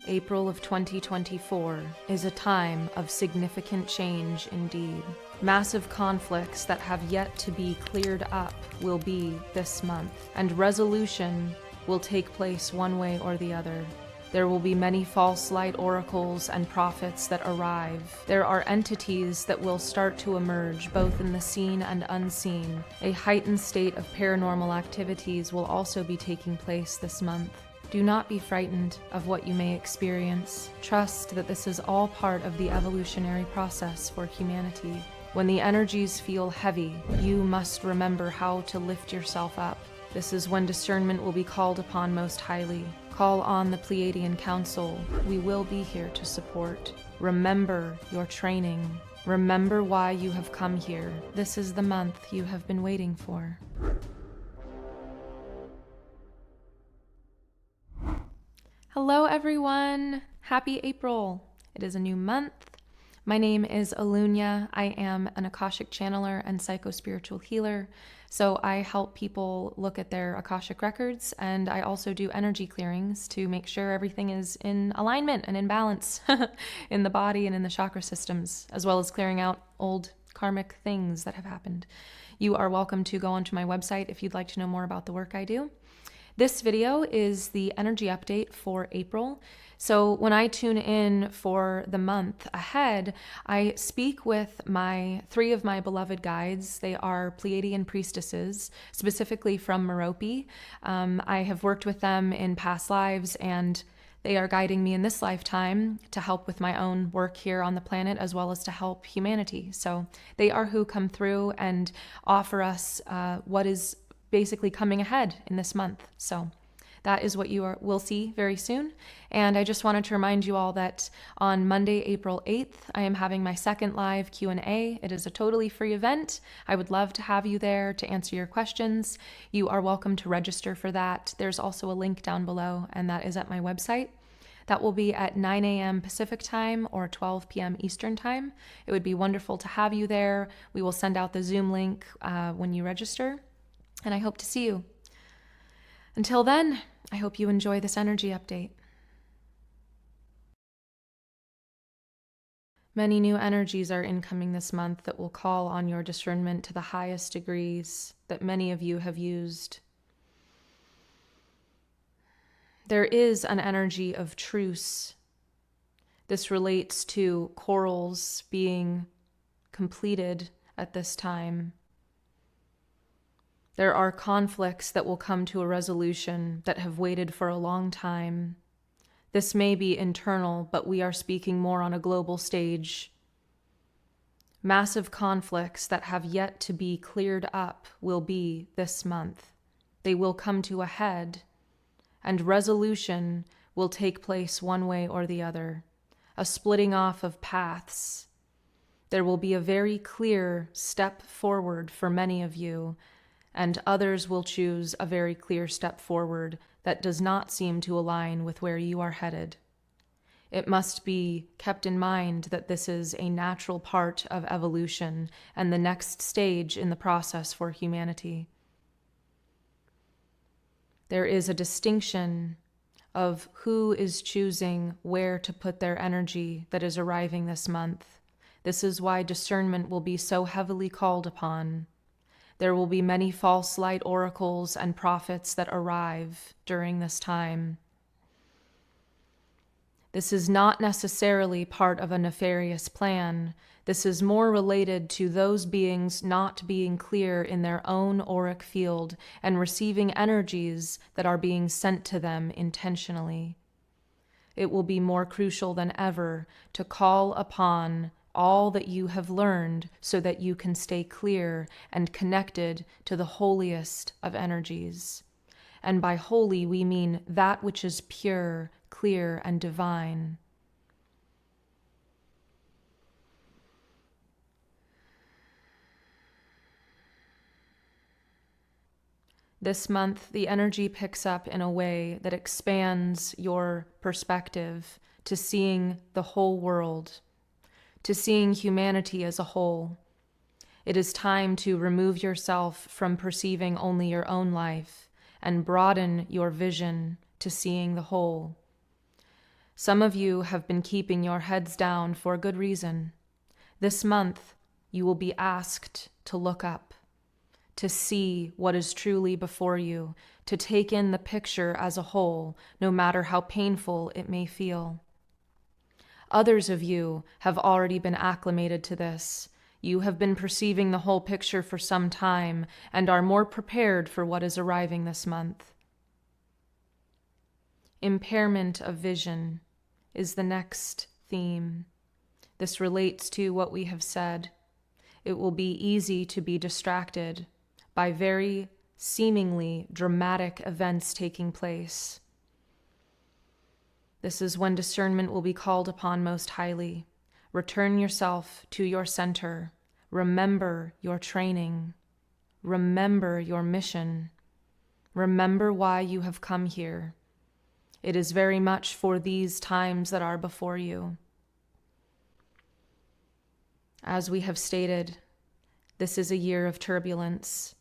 April of 2024 is a time of significant change indeed. Massive conflicts that have yet to be cleared up will be this month, and resolution will take place one way or the other. There will be many false light oracles and prophets that arrive. There are entities that will start to emerge, both in the seen and unseen. A heightened state of paranormal activities will also be taking place this month. Do not be frightened of what you may experience. Trust that this is all part of the evolutionary process for humanity. When the energies feel heavy, you must remember how to lift yourself up. This is when discernment will be called upon most highly. Call on the Pleiadian Council. We will be here to support. Remember your training. Remember why you have come here. This is the month you have been waiting for. Hello everyone! Happy April! It is a new month. My name is Eluna. I am an Akashic channeler and psychospiritual healer. So I help people look at their Akashic records, and I also do energy clearings to make sure everything is in alignment and in balance in the body and in the chakra systems, as well as clearing out old karmic things that have happened. You are welcome to go onto my website if you'd like to know more about the work I do. This video is the energy update for April. So when I tune in for the month ahead, I speak with three of my beloved guides. They are Pleiadian priestesses, specifically from Merope. I have worked with them in past lives, and they are guiding me in this lifetime to help with my own work here on the planet, as well as to help humanity. So they are who come through and offer us what is basically coming ahead in this month. So that is what you will see very soon. And I just wanted to remind you all that on Monday, April 8th, I am having my second live Q&A. It is a totally free event. I would love to have you there to answer your questions. You are welcome to register for that. There's also a link down below, and that is at my website. That will be at 9 a.m. Pacific time or 12 p.m. Eastern time. It would be wonderful to have you there. We will send out the Zoom link when you register. And I hope to see you. Until then, I hope you enjoy this energy update. Many new energies are incoming this month that will call on your discernment to the highest degrees that many of you have used. There is an energy of truce. This relates to corals being completed at this time. There are conflicts that will come to a resolution that have waited for a long time. This may be internal, but we are speaking more on a global stage. Massive conflicts that have yet to be cleared up will be this month. They will come to a head, and resolution will take place one way or the other, a splitting off of paths. There will be a very clear step forward for many of you, and others will choose a very clear step forward that does not seem to align with where you are headed. It must be kept in mind that this is a natural part of evolution and the next stage in the process for humanity. There is a distinction of who is choosing where to put their energy that is arriving this month. This is why discernment will be so heavily called upon. There will be many false light oracles and prophets that arrive during this time. This is not necessarily part of a nefarious plan. This is more related to those beings not being clear in their own auric field and receiving energies that are being sent to them intentionally. It will be more crucial than ever to call upon all that you have learned so that you can stay clear and connected to the holiest of energies. And by holy, we mean that which is pure, clear, and divine. This month, the energy picks up in a way that expands your perspective to seeing the whole world, to seeing humanity as a whole. It is time to remove yourself from perceiving only your own life and broaden your vision to seeing the whole. Some of you have been keeping your heads down for good reason. This month, you will be asked to look up, to see what is truly before you, to take in the picture as a whole, no matter how painful it may feel. Others of you have already been acclimated to this. You have been perceiving the whole picture for some time and are more prepared for what is arriving this month. Impairment of vision is the next theme. This relates to what we have said. It will be easy to be distracted by very seemingly dramatic events taking place. This is when discernment will be called upon most highly. Return yourself to your center. Remember your training. Remember your mission. Remember why you have come here. It is very much for these times that are before you. As we have stated, this is a year of turbulence.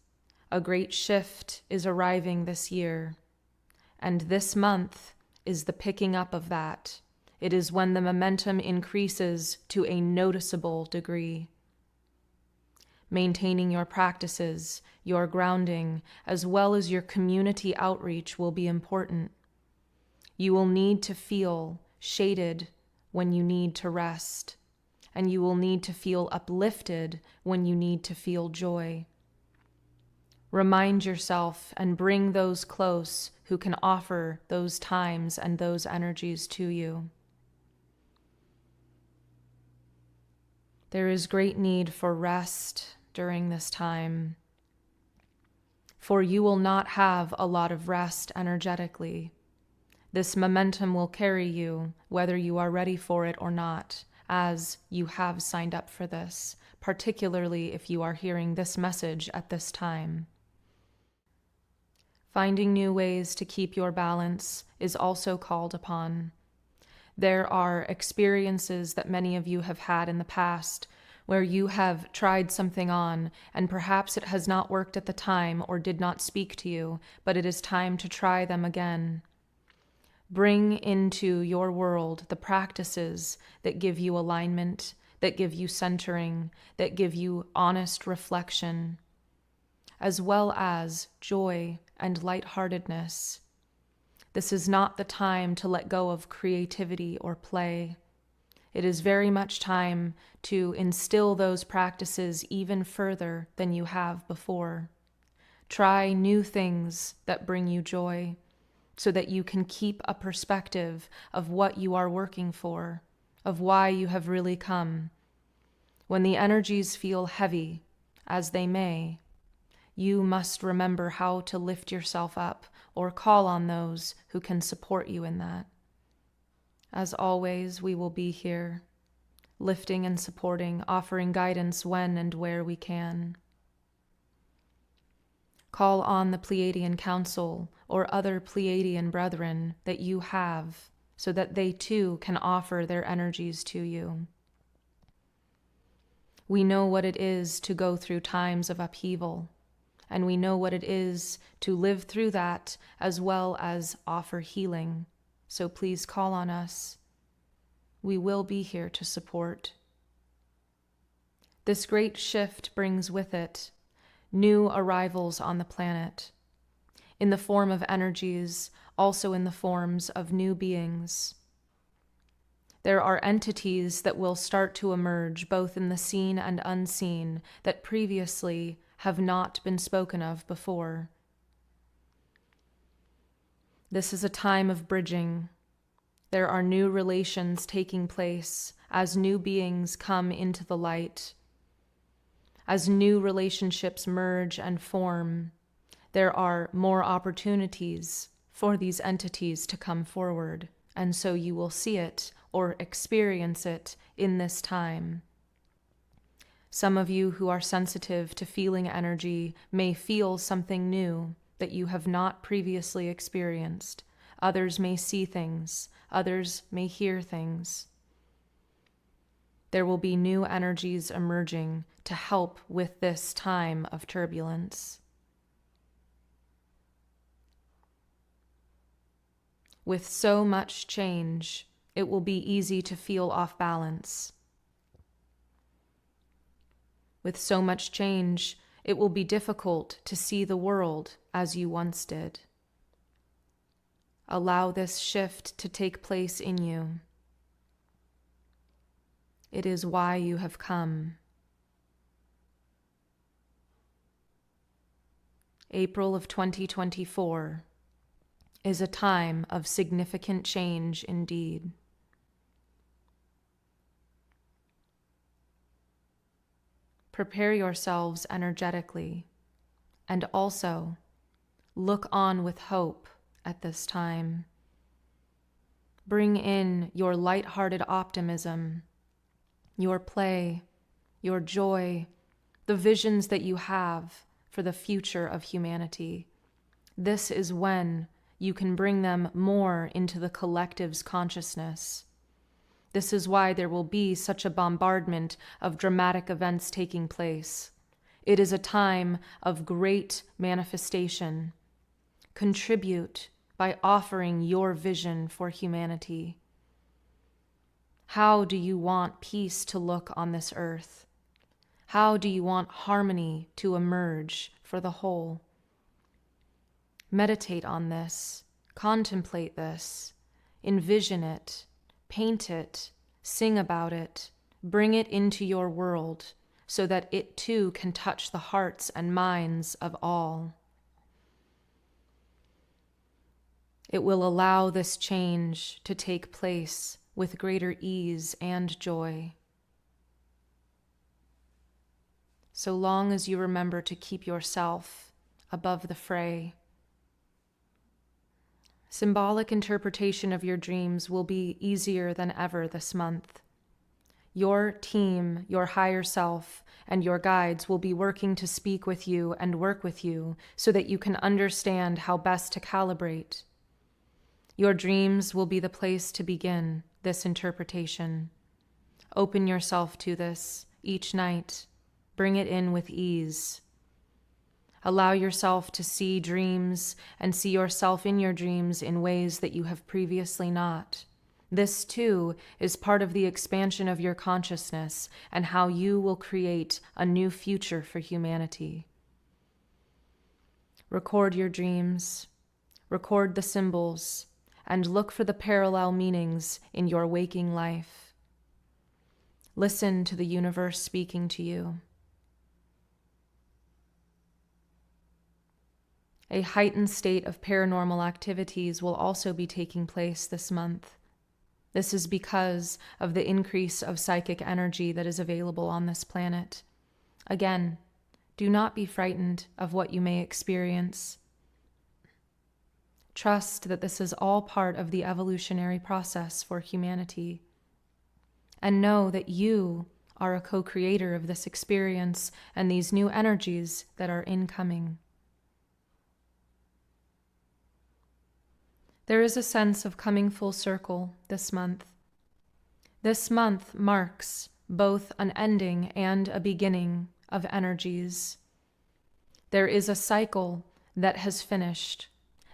A great shift is arriving this year, and this month is the picking up of that. It is when the momentum increases to a noticeable degree. Maintaining your practices, your grounding, as well as your community outreach will be important. You will need to feel shaded when you need to rest, and you will need to feel uplifted when you need to feel joy. Remind yourself and bring those close who can offer those times and those energies to you. There is great need for rest during this time, for you will not have a lot of rest energetically. This momentum will carry you, whether you are ready for it or not, as you have signed up for this, particularly if you are hearing this message at this time. Finding new ways to keep your balance is also called upon. There are experiences that many of you have had in the past where you have tried something on and perhaps it has not worked at the time or did not speak to you, but it is time to try them again. Bring into your world the practices that give you alignment, that give you centering, that give you honest reflection, as well as joy and lightheartedness. This is not the time to let go of creativity or play. It is very much time to instill those practices even further than you have before. Try new things that bring you joy so that you can keep a perspective of what you are working for, of why you have really come. When the energies feel heavy, as they may, you must remember how to lift yourself up or call on those who can support you in that. As always, we will be here, lifting and supporting, offering guidance when and where we can. Call on the Pleiadian Council or other Pleiadian brethren that you have so that they too can offer their energies to you. We know what it is to go through times of upheaval, and we know what it is to live through that as well as offer healing. So please call on us. We will be here to support. This great shift brings with it new arrivals on the planet, in the form of energies, also in the forms of new beings. There are entities that will start to emerge both in the seen and unseen that previously have not been spoken of before. This is a time of bridging. There are new relations taking place as new beings come into the light. As new relationships merge and form, there are more opportunities for these entities to come forward, and so you will see it or experience it in this time. Some of you who are sensitive to feeling energy may feel something new that you have not previously experienced. Others may see things. Others may hear things. There will be new energies emerging to help with this time of turbulence. With so much change, it will be easy to feel off balance. With so much change, it will be difficult to see the world as you once did. Allow this shift to take place in you. It is why you have come. April of 2024 is a time of significant change indeed. Prepare yourselves energetically, and also look on with hope at this time. Bring in your light-hearted optimism, your play, your joy, the visions that you have for the future of humanity. This is when you can bring them more into the collective's consciousness. This is why there will be such a bombardment of dramatic events taking place. It is a time of great manifestation. Contribute by offering your vision for humanity. How do you want peace to look on this earth? How do you want harmony to emerge for the whole? Meditate on this, contemplate this, envision it, paint it, sing about it, bring it into your world so that it too can touch the hearts and minds of all. It will allow this change to take place with greater ease and joy. So long as you remember to keep yourself above the fray. Symbolic interpretation of your dreams will be easier than ever this month. Your team, your higher self, and your guides will be working to speak with you and work with you so that you can understand how best to calibrate. Your dreams will be the place to begin this interpretation. Open yourself to this each night. Bring it in with ease. Allow yourself to see dreams and see yourself in your dreams in ways that you have previously not. This, too, is part of the expansion of your consciousness and how you will create a new future for humanity. Record your dreams, record the symbols, and look for the parallel meanings in your waking life. Listen to the universe speaking to you. A heightened state of paranormal activities will also be taking place this month. This is because of the increase of psychic energy that is available on this planet. Again, do not be frightened of what you may experience. Trust that this is all part of the evolutionary process for humanity. And know that you are a co-creator of this experience and these new energies that are incoming. There is a sense of coming full circle this month. This month marks both an ending and a beginning of energies. There is a cycle that has finished,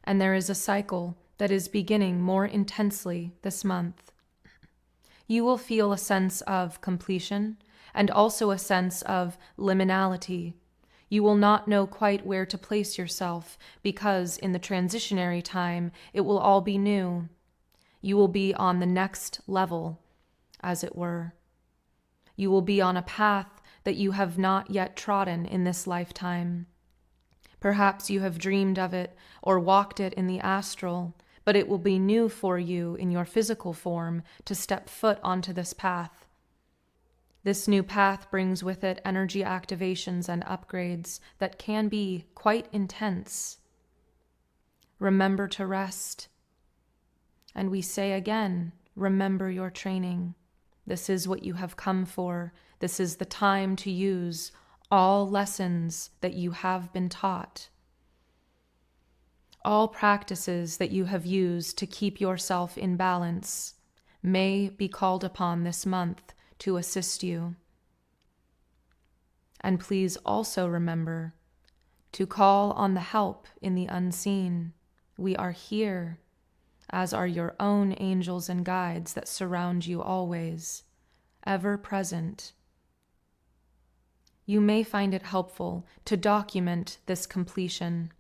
and there is a cycle that is beginning more intensely this month. You will feel a sense of completion and also a sense of liminality. You will not know quite where to place yourself because in the transitionary time, it will all be new. You will be on the next level, as it were. You will be on a path that you have not yet trodden in this lifetime. Perhaps you have dreamed of it or walked it in the astral, but it will be new for you in your physical form to step foot onto this path. This new path brings with it energy activations and upgrades that can be quite intense. Remember to rest. And we say again, remember your training. This is what you have come for. This is the time to use all lessons that you have been taught. All practices that you have used to keep yourself in balance may be called upon this month to assist you. And please also remember to call on the help in the unseen. We are here. as are your own angels and guides that surround you always, ever present. You may find it helpful to document this completion,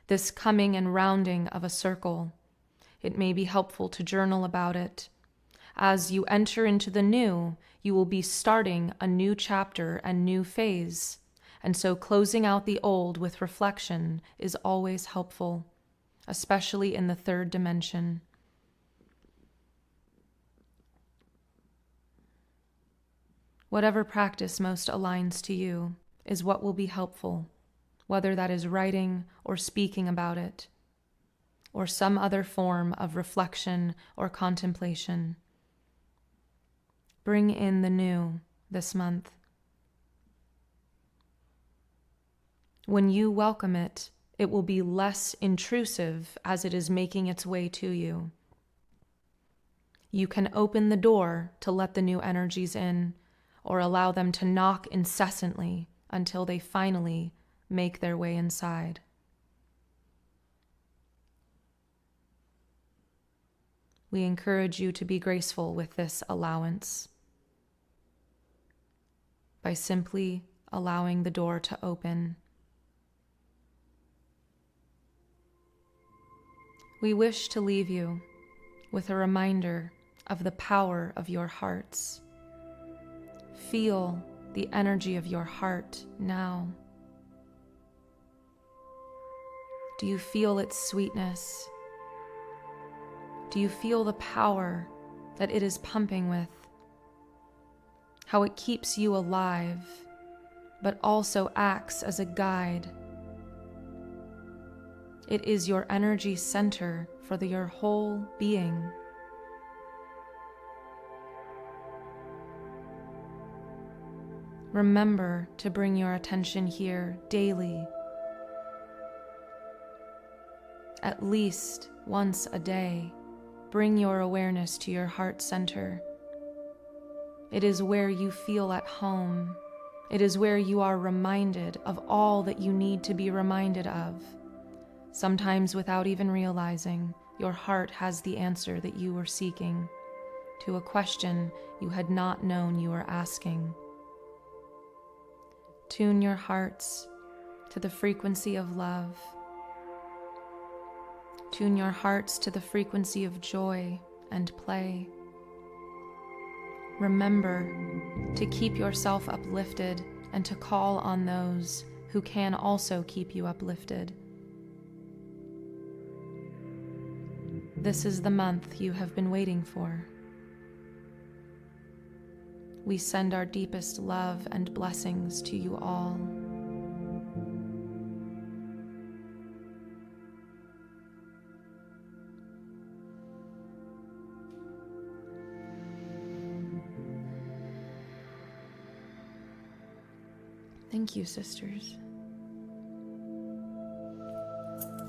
this coming and rounding of a circle. It may be helpful to journal about it. As you enter into the new, you will be starting a new chapter and new phase, and so closing out the old with reflection is always helpful, especially in the third dimension. Whatever practice most aligns to you is what will be helpful, whether that is writing or speaking about it, or some other form of reflection or contemplation. Bring in the new this month. When you welcome it, it will be less intrusive as it is making its way to you. You can open the door to let the new energies in, or allow them to knock incessantly until they finally make their way inside. We encourage you to be graceful with this allowance by simply allowing the door to open. We wish to leave you with a reminder of the power of your hearts. Feel the energy of your heart now. Do you feel its sweetness? Do you feel the power that it is pumping with? How it keeps you alive, but also acts as a guide. It is your energy center for your whole being. Remember to bring your attention here daily, at least once a day. Bring your awareness to your heart center. It is where you feel at home. It is where you are reminded of all that you need to be reminded of. Sometimes without even realizing, your heart has the answer that you were seeking to a question you had not known you were asking. Tune your hearts to the frequency of love. Tune your hearts to the frequency of joy and play. Remember to keep yourself uplifted and to call on those who can also keep you uplifted. This is the month you have been waiting for. We send our deepest love and blessings to you all. Thank you, sisters.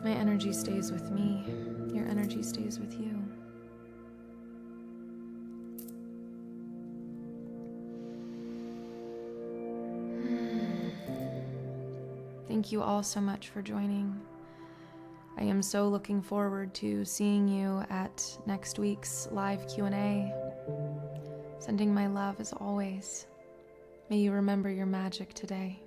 My energy stays with me. Your energy stays with you. Thank you all so much for joining. I am so looking forward to seeing you at next week's live Q&A. Sending my love as always. May you remember your magic today.